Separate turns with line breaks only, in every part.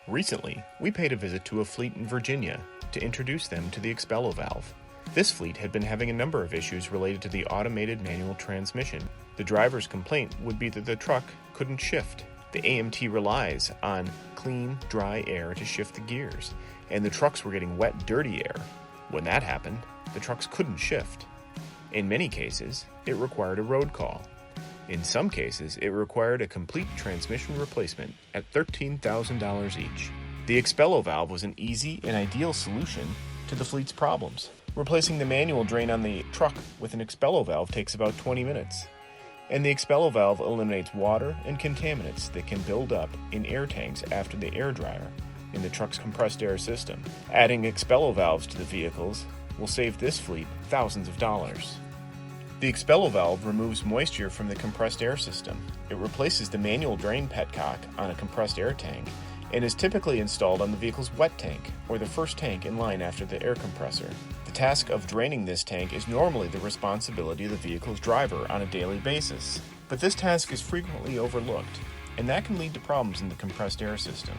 Recently, we paid a visit to a fleet in Virginia to introduce them to the Expello Valve. This fleet had been having a number of issues related to the automated manual transmission. The driver's complaint would be that the truck couldn't shift. The AMT relies on clean, dry air to shift the gears, and the trucks were getting wet, dirty air. When that happened, the trucks couldn't shift. In many cases, it required a road call. In some cases, it required a complete transmission replacement at $13,000 each. The Expello Valve was an easy and ideal solution to the fleet's problems. Replacing the manual drain on the truck with an Expello Valve takes about 20 minutes. And the Expello Valve eliminates water and contaminants that can build up in air tanks after the air dryer in the truck's compressed air system. Adding Expello Valves to the vehicles will save this fleet thousands of dollars. The Expello Valve removes moisture from the compressed air system. It replaces the manual drain petcock on a compressed air tank and is typically installed on the vehicle's wet tank, or the first tank in line after the air compressor. The task of draining this tank is normally the responsibility of the vehicle's driver on a daily basis, but this task is frequently overlooked, and that can lead to problems in the compressed air system.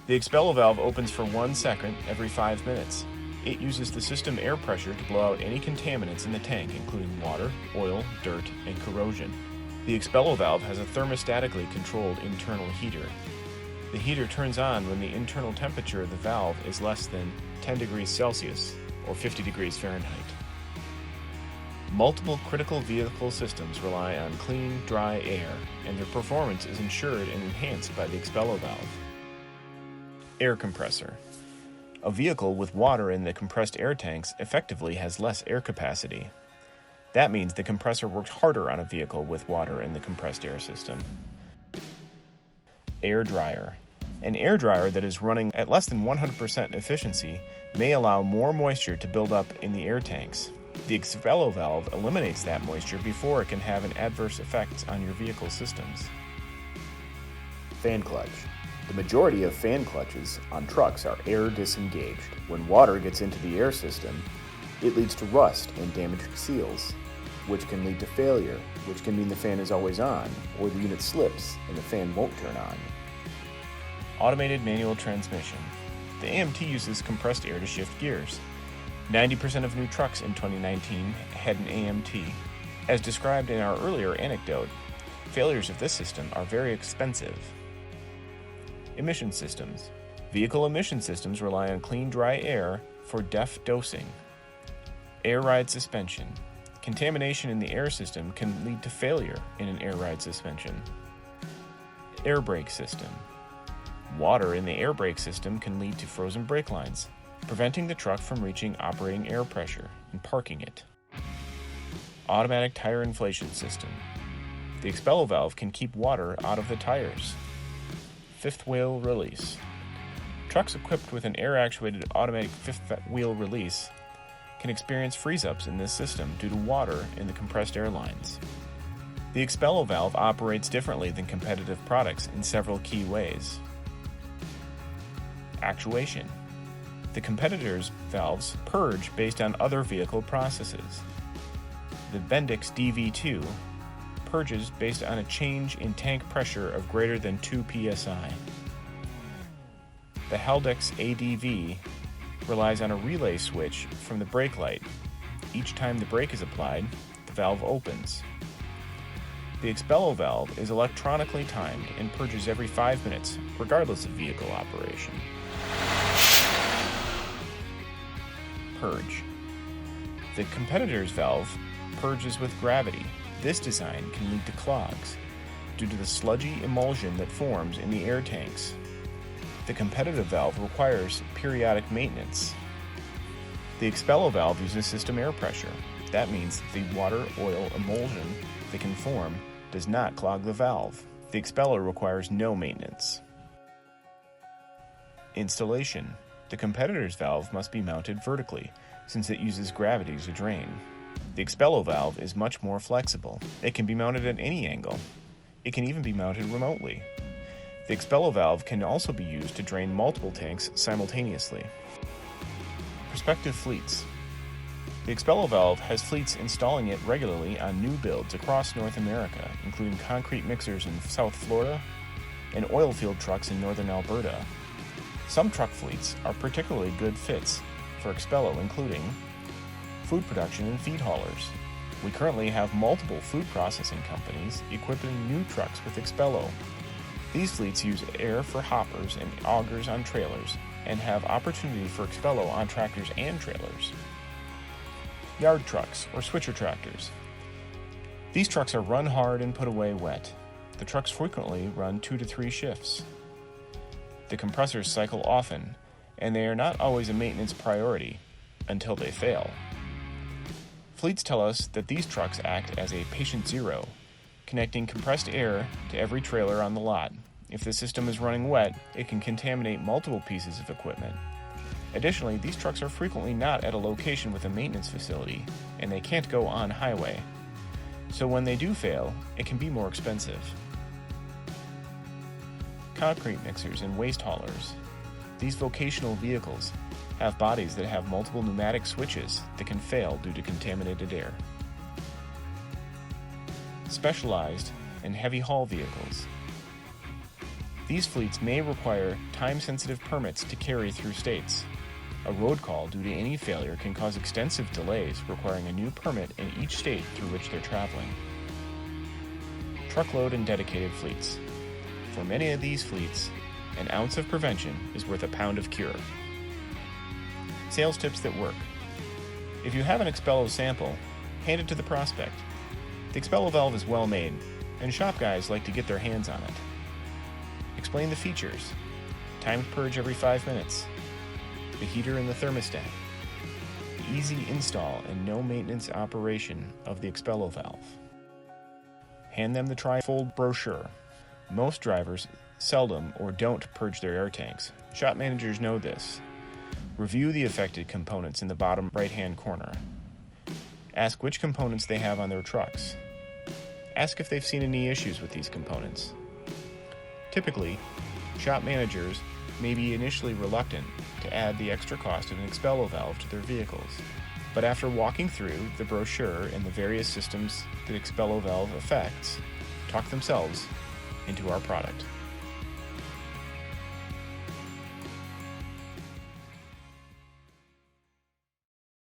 The Expello Valve opens for 1 second every 5 minutes. It uses the system air pressure to blow out any contaminants in the tank, including water, oil, dirt, and corrosion. The Expello Valve has a thermostatically controlled internal heater. The heater turns on when the internal temperature of the valve is less than 10 degrees Celsius, or 50 degrees Fahrenheit. Multiple critical vehicle systems rely on clean, dry air, and their performance is ensured and enhanced by the Expello Valve. Air compressor. A vehicle with water in the compressed air tanks effectively has less air capacity. That means the compressor works harder on a vehicle with water in the compressed air system. Air dryer. An air dryer that is running at less than 100% efficiency may allow more moisture to build up in the air tanks. The Expello Valve eliminates that moisture before it can have an adverse effect on your vehicle systems. Fan clutch. The majority of fan clutches on trucks are air disengaged. When water gets into the air system, it leads to rust and damaged seals, which can lead to failure, which can mean the fan is always on, or the unit slips and the fan won't turn on. Automated manual transmission. The AMT uses compressed air to shift gears. 90% of new trucks in 2019 had an AMT. As described in our earlier anecdote, failures of this system are very expensive. Emission systems. Vehicle emission systems rely on clean, dry air for DEF dosing. Air ride suspension. Contamination in the air system can lead to failure in an air ride suspension. Air brake system. Water in the air brake system can lead to frozen brake lines, preventing the truck from reaching operating air pressure and parking it. Automatic tire inflation system. The Expello Valve can keep water out of the tires. Fifth wheel release. Trucks equipped with an air-actuated automatic fifth wheel release can experience freeze-ups in this system due to water in the compressed air lines. The Expello Valve operates differently than competitive products in several key ways. Actuation. The competitors' valves purge based on other vehicle processes. The Bendix DV2 purges based on a change in tank pressure of greater than 2 psi. The Haldex ADV relies on a relay switch from the brake light. Each time the brake is applied, the valve opens. The Expello Valve is electronically timed and purges every 5 minutes, regardless of vehicle operation. Purge. The competitor's valve purges with gravity. This design can lead to clogs due to the sludgy emulsion that forms in the air tanks. The competitive valve requires periodic maintenance. The Expello Valve uses system air pressure. That means the water-oil emulsion that can form does not clog the valve. The Expello requires no maintenance. Installation. The competitor's valve must be mounted vertically, since it uses gravity to drain. The Expello Valve is much more flexible. It can be mounted at any angle. It can even be mounted remotely. The Expello Valve can also be used to drain multiple tanks simultaneously. Prospective fleets. The Expello Valve has fleets installing it regularly on new builds across North America, including concrete mixers in South Florida and oil field trucks in northern Alberta. Some truck fleets are particularly good fits for Expello, including food production and feed haulers. We currently have multiple food processing companies equipping new trucks with Expello. These fleets use air for hoppers and augers on trailers and have opportunity for Expello on tractors and trailers. Yard trucks or switcher tractors. These trucks are run hard and put away wet. The trucks frequently run 2 to 3 shifts. The compressors cycle often, and they are not always a maintenance priority until they fail. Fleets tell us that these trucks act as a patient zero, connecting compressed air to every trailer on the lot. If the system is running wet, it can contaminate multiple pieces of equipment. Additionally, these trucks are frequently not at a location with a maintenance facility, and they can't go on highway. So when they do fail, it can be more expensive. Concrete mixers and waste haulers. These vocational vehicles have bodies that have multiple pneumatic switches that can fail due to contaminated air. Specialized and heavy haul vehicles. These fleets may require time-sensitive permits to carry through states. A road call due to any failure can cause extensive delays, requiring a new permit in each state through which they're traveling. Truckload and dedicated fleets. For many of these fleets, an ounce of prevention is worth a pound of cure. Sales tips that work. If you have an Expello sample, hand it to the prospect. The Expello valve is well made, and shop guys like to get their hands on it. Explain the features. Timed purge every 5 minutes. The heater and the thermostat. The easy install and no maintenance operation of the Expello valve. Hand them the tri-fold brochure. Most drivers seldom or don't purge their air tanks. Shop managers know this. Review the affected components in the bottom right-hand corner. Ask which components they have on their trucks. Ask if they've seen any issues with these components. Typically, shop managers may be initially reluctant to add the extra cost of an Expello valve to their vehicles, but after walking through the brochure and the various systems that Expello valve affects, talk themselves into our product.